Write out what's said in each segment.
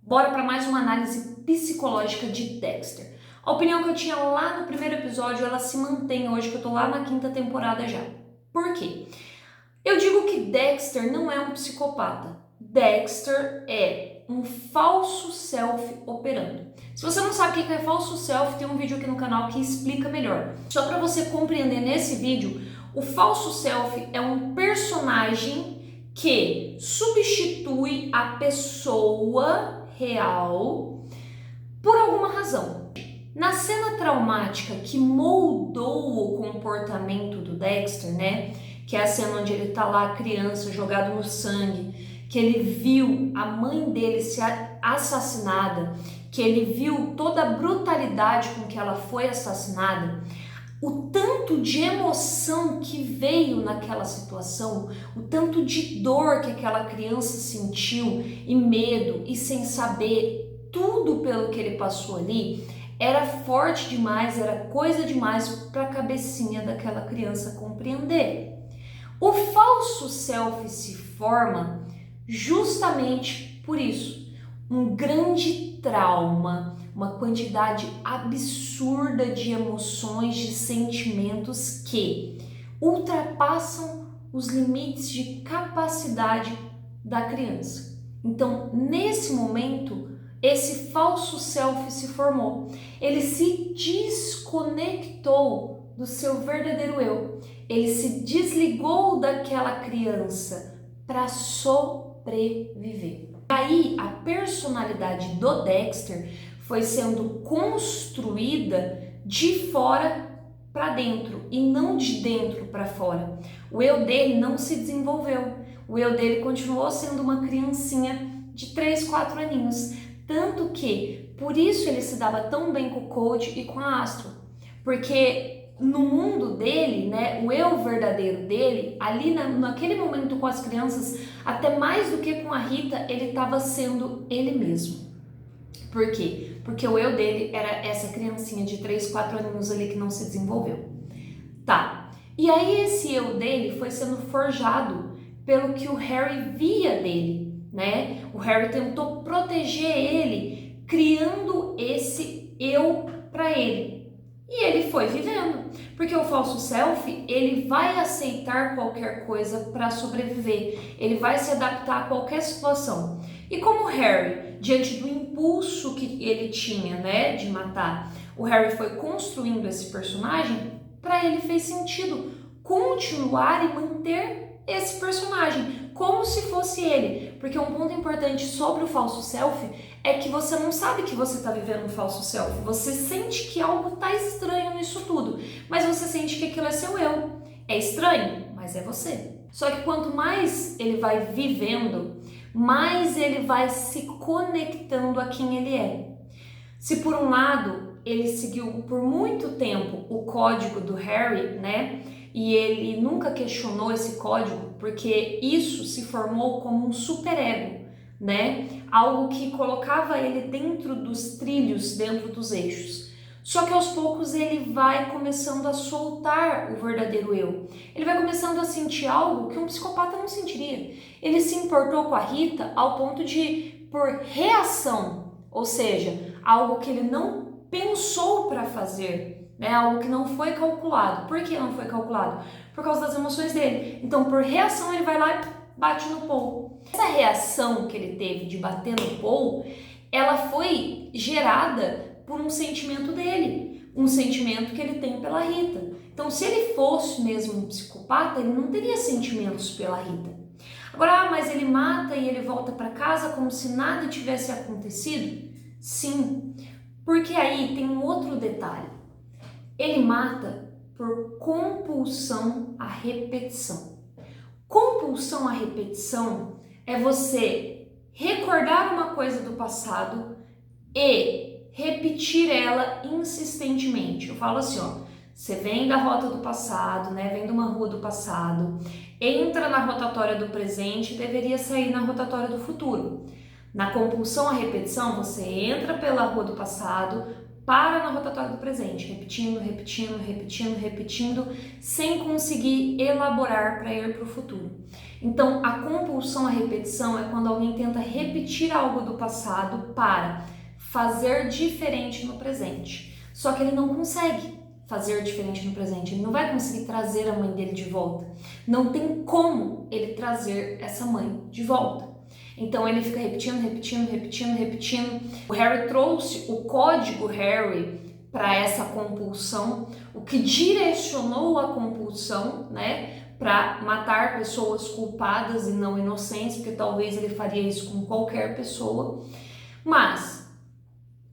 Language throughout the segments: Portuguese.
Bora para mais uma análise psicológica de Dexter. A opinião que eu tinha lá no primeiro episódio, ela se mantém hoje, que eu tô lá na 5ª temporada já. Por quê? Eu digo que Dexter não é um psicopata. Dexter é um falso self operando. Se você não sabe o que é falso self, tem um vídeo aqui no canal que explica melhor. Só para você compreender nesse vídeo, o falso self é um personagem que substitui a pessoa real por alguma razão. Na cena traumática que moldou o comportamento do Dexter, né? Que é a cena onde ele tá lá, criança, jogado no sangue, que ele viu a mãe dele ser assassinada, que ele viu toda a brutalidade com que ela foi assassinada, o tanto de emoção que veio naquela situação, o tanto de dor que aquela criança sentiu, e medo, e sem saber tudo pelo que ele passou ali, era forte demais, era coisa demais para a cabecinha daquela criança compreender. O falso self se forma justamente por isso. Um grande trauma, uma quantidade absurda de emoções, de sentimentos que ultrapassam os limites de capacidade da criança. Então, nesse momento, esse falso self se formou. Ele se desconectou do seu verdadeiro eu. Ele se desligou daquela criança para sobreviver. Aí a personalidade do Dexter foi sendo construída de fora para dentro e não de dentro para fora. O eu dele não se desenvolveu. O eu dele continuou sendo uma criancinha de 3, 4 aninhos. Tanto que, por isso ele se dava tão bem com o Cold e com a Astro. Porque no mundo dele, né, o eu verdadeiro dele, ali naquele momento com as crianças, até mais do que com a Rita, ele estava sendo ele mesmo. Por quê? Porque o eu dele era essa criancinha de 3, 4 aninhos ali que não se desenvolveu. Tá, e aí esse eu dele foi sendo forjado pelo que o Harry via dele, né? O Harry tentou proteger ele, criando esse eu para ele. E ele foi vivendo, porque o falso self, ele vai aceitar qualquer coisa para sobreviver, ele vai se adaptar a qualquer situação. E como o Harry, diante do impulso que ele tinha, né, de matar, o Harry foi construindo esse personagem, para ele fez sentido continuar e manter esse personagem, como se fosse ele. Porque um ponto importante sobre o falso self é que você não sabe que você está vivendo um falso self. Você sente que algo está estranho nisso tudo, mas você sente que aquilo é seu eu. É estranho, mas é você. Só que quanto mais ele vai vivendo, mais ele vai se conectando a quem ele é. Se por um lado ele seguiu por muito tempo o código do Harry, né? E ele nunca questionou esse código, porque isso se formou como um superego, né? Algo que colocava ele dentro dos trilhos, dentro dos eixos. Só que aos poucos ele vai começando a soltar o verdadeiro eu. Ele vai começando a sentir algo que um psicopata não sentiria. Ele se importou com a Rita ao ponto de, por reação, ou seja, algo que ele não pensou para fazer, né? Algo que não foi calculado. Por que não foi calculado? Por causa das emoções dele. Então, por reação, ele vai lá e bate no Paul. Essa reação que ele teve de bater no Paul, ela foi gerada por um sentimento dele, um sentimento que ele tem pela Rita. Então, se ele fosse mesmo um psicopata, ele não teria sentimentos pela Rita. Agora, mas ele mata e ele volta para casa como se nada tivesse acontecido? Sim, porque aí tem um outro detalhe. Ele mata por compulsão à repetição. Compulsão à repetição é você recordar uma coisa do passado e repetir ela insistentemente. Eu falo assim, ó, você vem da rota do passado, né? Vem de uma rua do passado, entra na rotatória do presente e deveria sair na rotatória do futuro. Na compulsão à repetição, você entra pela rua do passado, para na rotatória do presente, repetindo, repetindo, repetindo, repetindo, sem conseguir elaborar para ir para o futuro. Então, a compulsão à repetição é quando alguém tenta repetir algo do passado para fazer diferente no presente. Só que ele não consegue fazer diferente no presente, ele não vai conseguir trazer a mãe dele de volta. Não tem como ele trazer essa mãe de volta. Então ele fica repetindo, repetindo, repetindo, repetindo. O Harry trouxe o código Harry para essa compulsão, o que direcionou a compulsão, né, para matar pessoas culpadas e não inocentes, porque talvez ele faria isso com qualquer pessoa. Mas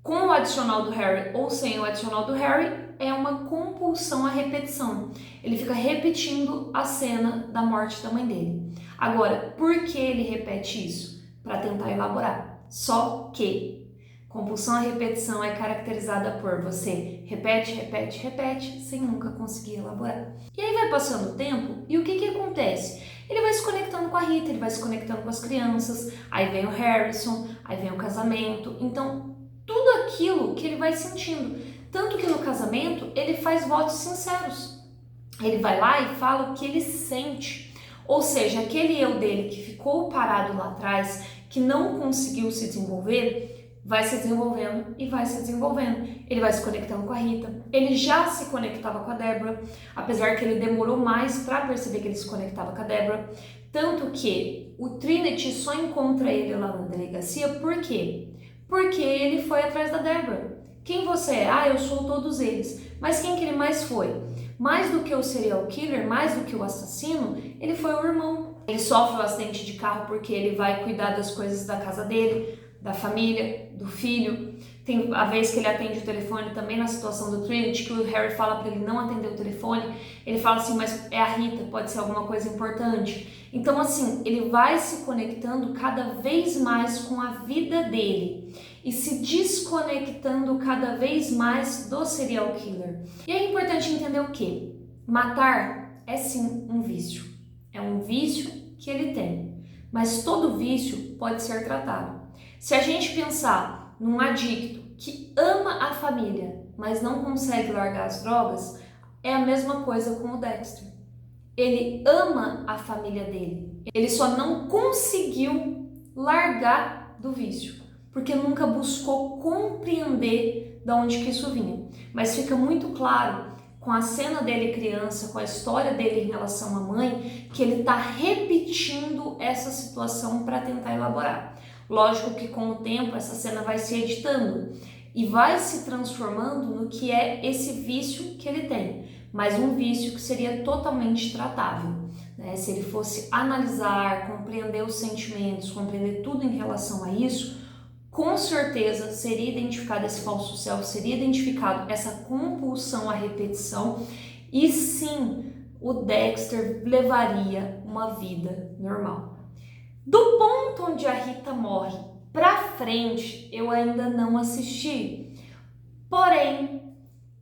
com o adicional do Harry ou sem o adicional do Harry, é uma compulsão à repetição. Ele fica repetindo a cena da morte da mãe dele. Agora, por que ele repete isso? Para tentar elaborar. Só que compulsão à repetição é caracterizada por você repete, repete, repete, sem nunca conseguir elaborar. E aí vai passando o tempo e o que acontece? Ele vai se conectando com a Rita, ele vai se conectando com as crianças, aí vem o Harrison, aí vem o casamento. Então, tudo aquilo que ele vai sentindo. Tanto que no casamento ele faz votos sinceros. Ele vai lá e fala o que ele sente. Ou seja, aquele eu dele que ficou parado lá atrás, que não conseguiu se desenvolver, vai se desenvolvendo e vai se desenvolvendo. Ele vai se conectando com a Rita. Ele já se conectava com a Débora, apesar que ele demorou mais para perceber que ele se conectava com a Débora. Tanto que o Trinity só encontra ele lá na delegacia. Por quê? Porque ele foi atrás da Débora. Quem você é? Ah, eu sou todos eles. Mas quem que ele mais foi? Mais do que o serial killer, mais do que o assassino, ele foi o irmão. Ele sofre um acidente de carro porque ele vai cuidar das coisas da casa dele, da família, do filho. Tem a vez que ele atende o telefone também na situação do Trinity, que o Harry fala para ele não atender o telefone. Ele fala assim, mas é a Rita, pode ser alguma coisa importante. Então assim, ele vai se conectando cada vez mais com a vida dele e se desconectando cada vez mais do serial killer. E é importante entender o quê? Matar é sim um vício. É um vício que ele tem. Mas todo vício pode ser tratado. Se a gente pensar num adicto que ama a família, mas não consegue largar as drogas, é a mesma coisa com o Dexter. Ele ama a família dele. Ele só não conseguiu largar do vício, porque nunca buscou compreender de onde que isso vinha. Mas fica muito claro com a cena dele criança, com a história dele em relação à mãe, que ele está repetindo essa situação para tentar elaborar. Lógico que com o tempo essa cena vai se editando e vai se transformando no que é esse vício que ele tem, mas um vício que seria totalmente tratável, né? Se ele fosse analisar, compreender os sentimentos, compreender tudo em relação a isso, com certeza seria identificado esse falso self, seria identificado essa compulsão à repetição e sim, o Dexter levaria uma vida normal. Do ponto onde a Rita morre pra frente, eu ainda não assisti. Porém,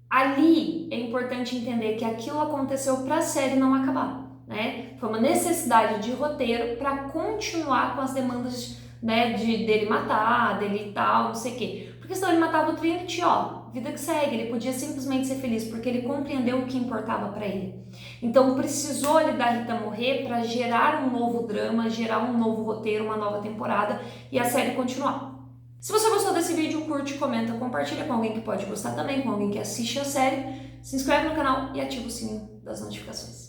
ali é importante entender que aquilo aconteceu para a série não acabar, né? Foi uma necessidade de roteiro para continuar com as demandas, né, dele matar, dele e tal, não sei o quê. Porque senão ele matava o Trinity, ó, vida que segue, ele podia simplesmente ser feliz, porque ele compreendeu o que importava para ele. Então precisou ele da Rita morrer para gerar um novo drama, gerar um novo roteiro, uma nova temporada e a série continuar. Se você gostou desse vídeo, curte, comenta, compartilha com alguém que pode gostar também, com alguém que assiste a série, se inscreve no canal e ativa o sininho das notificações.